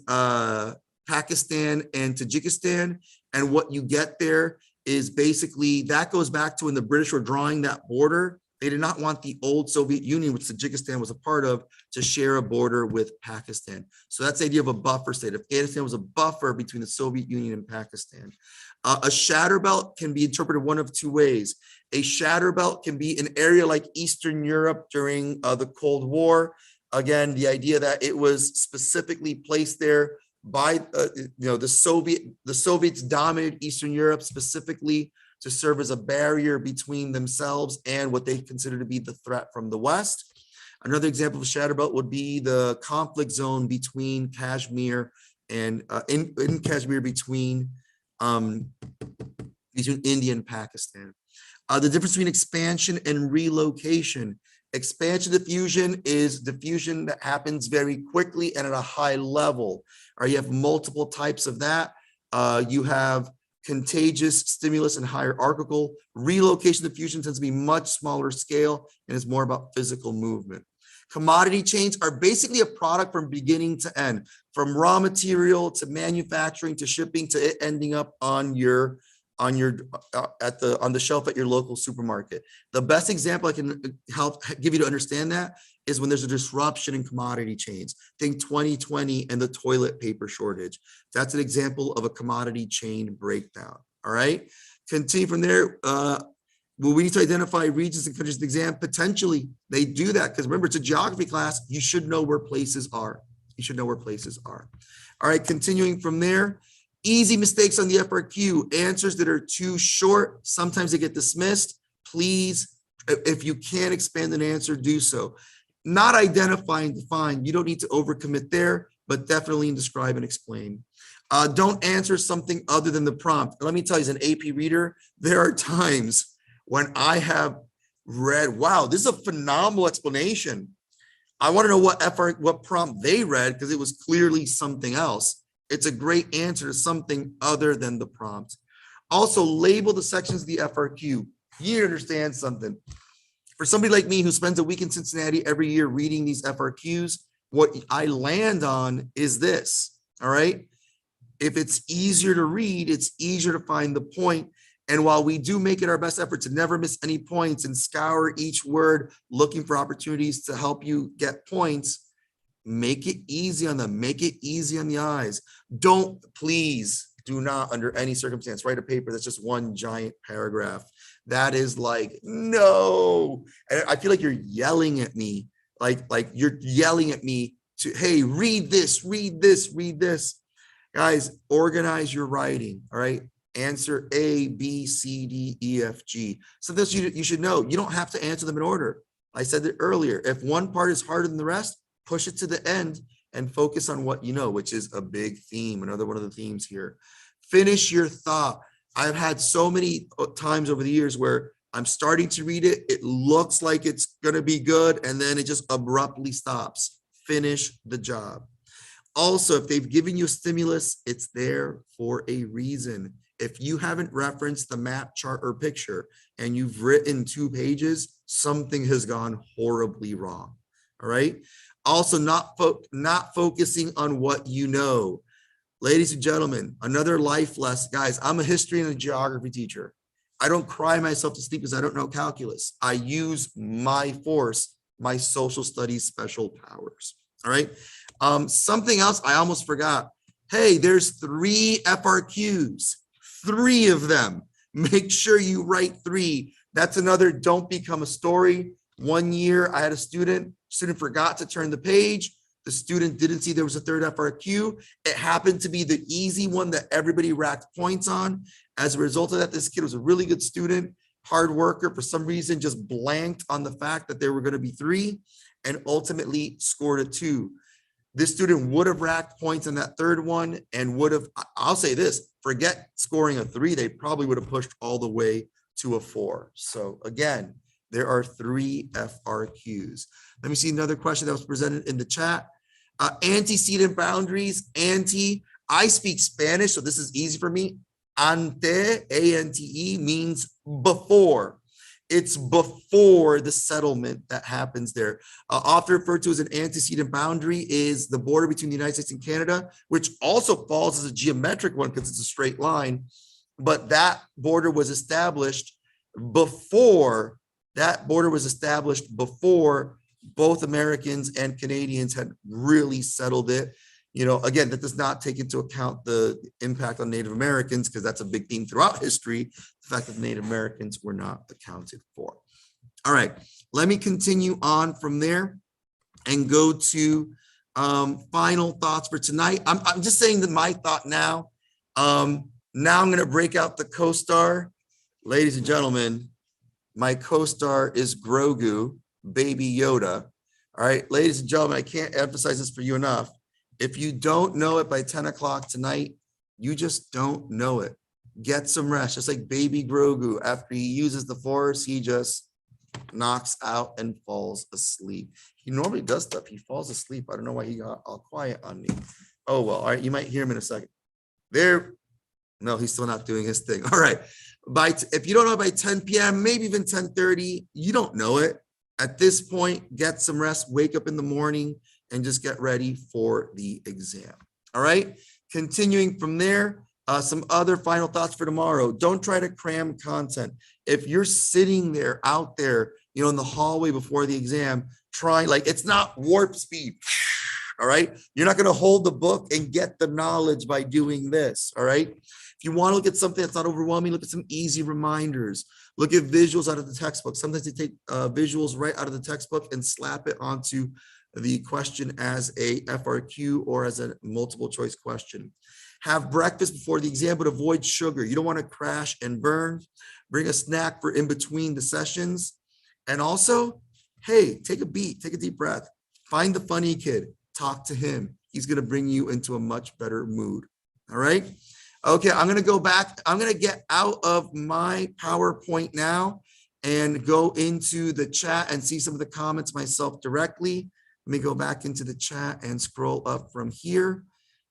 Tajikistan. And what you get there is basically that goes back to when the British were drawing that border. They did not want the old Soviet Union, which Tajikistan was a part of, to share a border with Pakistan. So that's the idea of a buffer state. Afghanistan was a buffer between the Soviet Union and Pakistan. A shatter belt can be interpreted one of two ways. A shatter belt can be an area like Eastern Europe during the Cold War. Again, the idea that it was specifically placed there by the Soviets dominated Eastern Europe specifically to serve as a barrier between themselves and what they consider to be the threat from the West. Another example of a shatter belt would be the conflict zone between Kashmir and in Kashmir between India and Pakistan. The difference between expansion and relocation. Expansion diffusion is diffusion that happens very quickly and at a high level. Or you have multiple types of that. You have contagious, stimulus, and hierarchical. Relocation diffusion tends to be much smaller scale and is more about physical movement. Commodity chains are basically a product from beginning to end, from raw material to manufacturing to shipping to it ending up on the shelf at your local supermarket. The best example I can help give you to understand that is when there's a disruption in commodity chains. Think 2020 and the toilet paper shortage. That's an example of a commodity chain breakdown. All right. Continue from there. Well, we need to identify regions and countries in the exam. Potentially, they do that because remember, it's a geography class. You should know where places are. You should know where places are. All right, continuing from there. Easy mistakes on the FRQ. Answers that are too short. Sometimes they get dismissed. Please, if you can't expand an answer, do so. Not identifying, define. You don't need to overcommit there, but definitely describe and explain. Don't answer something other than the prompt. Let me tell you, as an AP reader, there are times when I have read, wow, this is a phenomenal explanation. I want to know what prompt they read because it was clearly something else. It's a great answer to something other than the prompt. Also, label the sections of the FRQ. You need to understand something. For somebody like me who spends a week in Cincinnati every year reading these FRQs, what I land on is this, all right? If it's easier to read, it's easier to find the point. And while we do make it our best effort to never miss any points and scour each word looking for opportunities to help you get points, make it easy on them. Make it easy on the eyes. Please do not under any circumstance write a paper that's just one giant paragraph. That is like, no. And I feel like you're yelling at me, like you're yelling at me to, hey, read this, read this, read this. Guys, organize your writing, all right? Answer A, B, C, D, E, F, G. So this you should know. You don't have to answer them in order. I said it earlier. If one part is harder than the rest, push it to the end and focus on what you know, which is a big theme, another one of the themes here. Finish your thought. I've had so many times over the years where I'm starting to read it. It looks like it's going to be good. And then it just abruptly stops. Finish the job. Also, if they've given you a stimulus, it's there for a reason. If you haven't referenced the map, chart, or picture, and you've written 2 pages, something has gone horribly wrong. All right. Also, not focusing on what you know. Ladies and gentlemen, another life lesson. Guys, I'm a history and a geography teacher. I don't cry myself to sleep because I don't know calculus. I use my force, my social studies special powers. All right. Something else I almost forgot. Hey, there's 3 FRQs, 3 of them. Make sure you write 3. That's another don't become a story. One year I had a student forgot to turn the page. The student didn't see there was a 3rd FRQ. It happened to be the easy one that everybody racked points on. As a result of that, this kid was a really good student, hard worker, for some reason just blanked on the fact that there were going to be 3 and ultimately scored a 2. This student would have racked points on that 3rd one and would have, I'll say this, forget scoring a 3, they probably would have pushed all the way to a 4. So again, there are 3 FRQs. Let me see another question that was presented in the chat. Antecedent boundaries, I speak Spanish, so this is easy for me. Ante, A-N-T-E, means before. It's before the settlement that happens there. Often referred to as an antecedent boundary is the border between the United States and Canada, which also falls as a geometric one because it's a straight line. But that border was established before both Americans and Canadians had really settled it. You know, again, that does not take into account the impact on Native Americans, because that's a big theme throughout history, the fact that Native Americans were not accounted for. All right, let me continue on from there and go to final thoughts for tonight. I'm just saying that my thought now. Now I'm going to break out the co-star. Ladies and gentlemen, my co-star is Grogu, Baby Yoda. All right, ladies and gentlemen, I can't emphasize this for you enough. If you don't know it by 10 o'clock tonight, you just don't know it. Get some rest. Just like Baby Grogu, after he uses the Force, he just knocks out and falls asleep. He normally does stuff. He falls asleep. I don't know why he got all quiet on me. Oh, well, all right, you might hear him in a second. There. No, he's still not doing his thing. All right. If you don't know by 10 p.m., maybe even 10:30, you don't know it. At this point, get some rest, wake up in the morning, and just get ready for the exam. All right. Continuing from there, some other final thoughts for tomorrow. Don't try to cram content. If you're sitting there out there, you know, in the hallway before the exam, it's not warp speed. All right. You're not going to hold the book and get the knowledge by doing this. All right. If you want to look at something that's not overwhelming, look at some easy reminders. Look at visuals out of the textbook. Sometimes they take visuals right out of the textbook and slap it onto the question as a FRQ or as a multiple choice question. Have breakfast before the exam, but avoid sugar. You don't want to crash and burn. Bring a snack for in between the sessions. And also, hey, take a beat, take a deep breath. Find the funny kid, talk to him. He's going to bring you into a much better mood. All right. Okay, I'm going to go back. I'm going to get out of my PowerPoint now and go into the chat and see some of the comments myself directly. Let me go back into the chat and scroll up from here.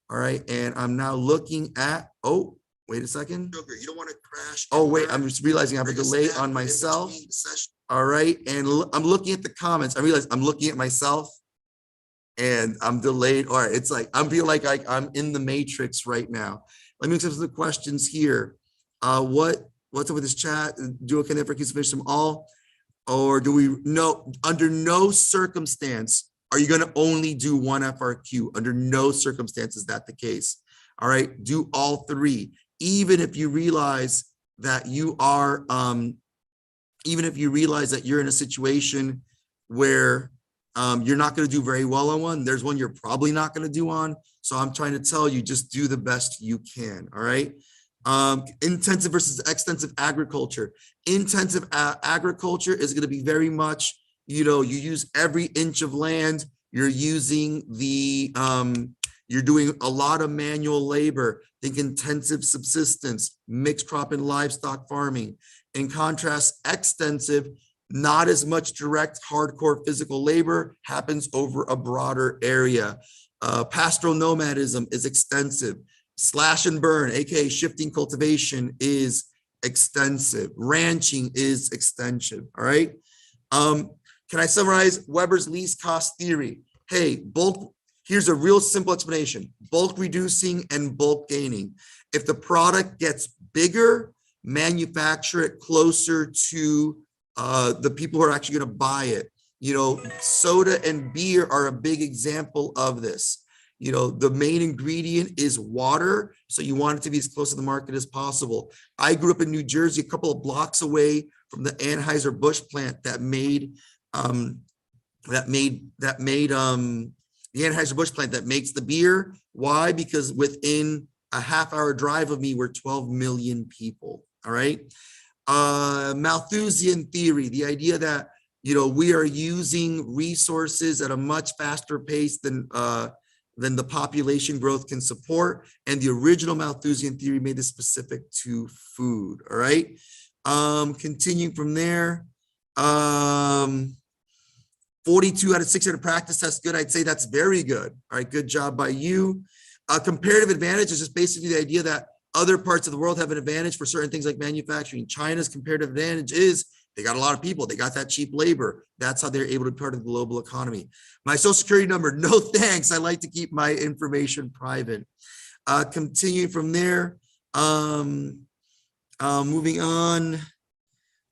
All right, and I'm now looking at, oh, wait a second. You don't want to crash. Oh, wait, I'm just realizing I have a delay on myself. All right, and I'm looking at the comments. I realize I'm looking at myself and I'm delayed. All right, it's like, I feel like I'm in the matrix right now. Let me accept some of the questions here. What's up with this chat? Can never finish them all? Or do we know, under no circumstance are you going to only do one FRQ? Under no circumstance is that the case. All right, do all 3. Even if you realize that you are, even if you realize that you're in a situation where you're not going to do very well on one, there's one you're probably not going to do on. So I'm trying to tell you, just do the best you can. All right. Intensive versus extensive agriculture. Intensive agriculture is going to be very much, you know, you use every inch of land. You're using the You're doing a lot of manual labor. Think intensive subsistence, mixed crop and livestock farming. In contrast, extensive, not as much direct hardcore physical labor, happens over a broader area. Pastoral nomadism is extensive. Slash and burn, aka shifting cultivation, is extensive. Ranching is extensive. All right. Can I summarize Weber's least cost theory? Hey, bulk. Here's a real simple explanation: bulk reducing and bulk gaining. If the product gets bigger, manufacture it closer to the people who are actually going to buy it. You know, soda and beer are a big example of this. You know, the main ingredient is water, so you want it to be as close to the market as possible. I grew up in New Jersey, a couple of blocks away from the Anheuser-Busch plant that made the Anheuser-Busch plant that makes the beer. Why? Because within a half-hour drive of me were 12 million people. All right. Malthusian theory, the idea that, you know, we are using resources at a much faster pace than the population growth can support. And the original Malthusian theory made this specific to food. All right. Continuing from there, 42 out of 600 practice tests, good. I'd say that's very good. All right, good job by you. Comparative advantage is just basically the idea that other parts of the world have an advantage for certain things like manufacturing. China's comparative advantage is they got a lot of people. They got that cheap labor. That's how they're able to be part of the global economy. My social security number, no thanks. I like to keep my information private. Continuing from there, moving on.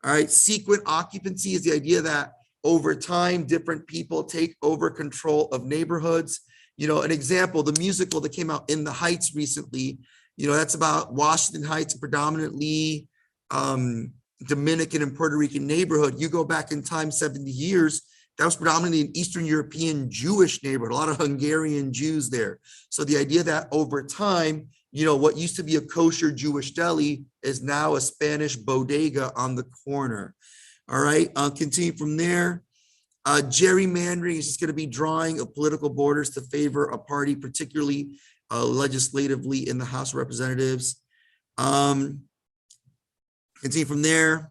All right, sequent occupancy is the idea that over time, different people take over control of neighborhoods. You know, an example, the musical that came out In the Heights recently, you know, that's about Washington Heights, predominantly Dominican and Puerto Rican neighborhood. You go back in time 70 years, that was predominantly an Eastern European Jewish neighborhood, a lot of Hungarian Jews there. So the idea that over time, you know, what used to be a kosher Jewish deli is now a Spanish bodega on the corner. All right, continue from there. Gerrymandering is just going to be drawing of political borders to favor a party, particularly legislatively in the House of Representatives. Continue from there.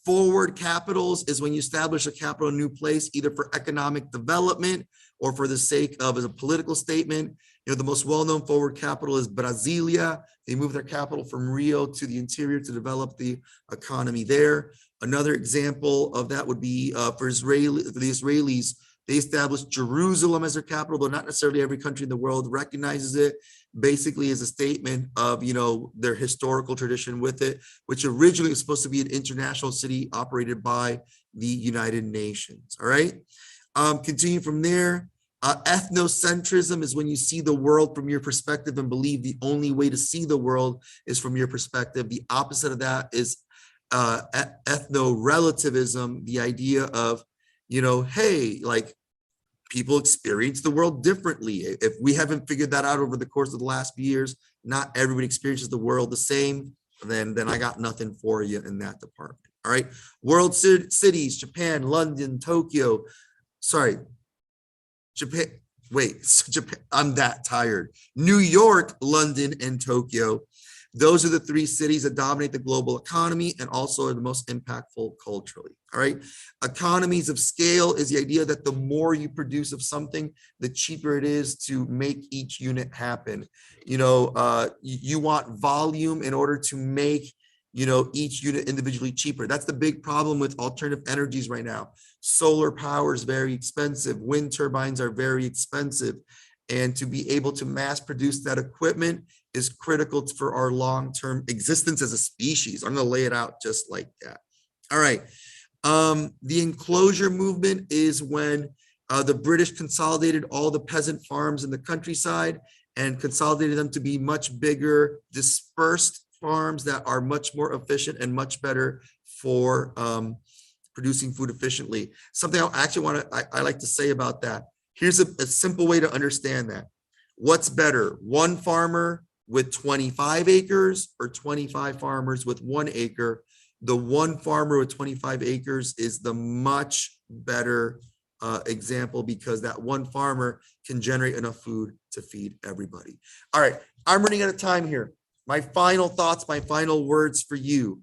Forward capitals is when you establish a capital in a new place, either for economic development or for the sake of as a political statement. You know, the most well-known forward capital is Brasilia. They moved their capital from Rio to the interior to develop the economy there. Another example of that would be for the Israelis. They established Jerusalem as their capital, though not necessarily every country in the world recognizes it. Basically, as a statement of, you know, their historical tradition with it, which originally was supposed to be an international city operated by the United Nations. All right. Continue from there. Ethnocentrism is when you see the world from your perspective and believe the only way to see the world is from your perspective. The opposite of that is ethno-relativism, the idea of, you know, hey, like people experience the world differently. If we haven't figured that out over the course of the last few years, not everybody experiences the world the same, then I got nothing for you in that department. All right. World cities, Japan, London, Tokyo. Sorry. Japan, Japan, I'm that tired. New York, London, and Tokyo. Those are the three cities that dominate the global economy and also are the most impactful culturally. All right. Economies of scale is the idea that the more you produce of something, the cheaper it is to make each unit happen. You know, you want volume in order to make, you know, each unit individually cheaper. That's the big problem with alternative energies right now. Solar power is very expensive. Wind turbines are very expensive. And to be able to mass produce that equipment is critical for our long-term existence as a species. I'm going to lay it out just like that. All right. The enclosure movement is when the British consolidated all the peasant farms in the countryside and consolidated them to be much bigger, dispersed farms that are much more efficient and much better for producing food efficiently. Something I like to say about that. Here's a simple way to understand that. What's better, one farmer with 25 acres or 25 farmers with 1 acre? The one farmer with 25 acres is the much better example, because that one farmer can generate enough food to feed everybody. All right, I'm running out of time here. My final thoughts, my final words for you.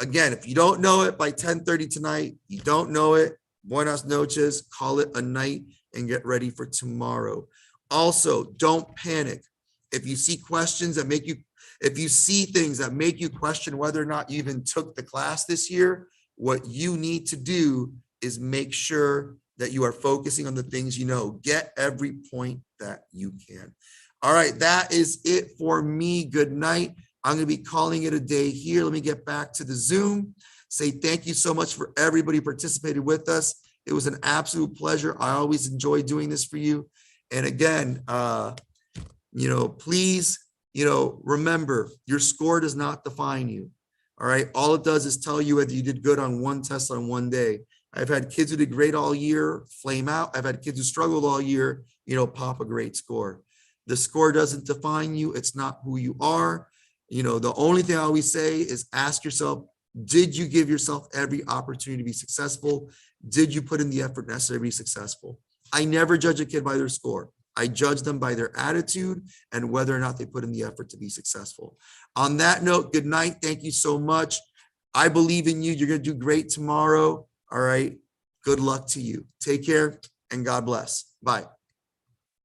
Again, if you don't know it by 10:30 tonight, you don't know it, buenas noches, call it a night and get ready for tomorrow. Also, don't panic. If you see questions that make you, if you see things that make you question whether or not you even took the class this year, what you need to do is make sure that you are focusing on the things you know. Get every point that you can. All right, that is it for me. Good night. I'm going to be calling it a day here. Let me get back to the Zoom. Say thank you so much for everybody who participated with us. It was an absolute pleasure. I always enjoy doing this for you. And again, please, remember, your score does not define you. All right. All it does is tell you whether you did good on one test on one day. I've had kids who did great all year flame out. I've had kids who struggled all year, pop a great score. The score doesn't define you. It's not who you are. The only thing I always say is ask yourself, did you give yourself every opportunity to be successful? Did you put in the effort necessary to be successful? I never judge a kid by their score. I judge them by their attitude and whether or not they put in the effort to be successful. On that note, good night. Thank you so much. I believe in you. You're going to do great tomorrow. All right. Good luck to you. Take care and God bless. Bye.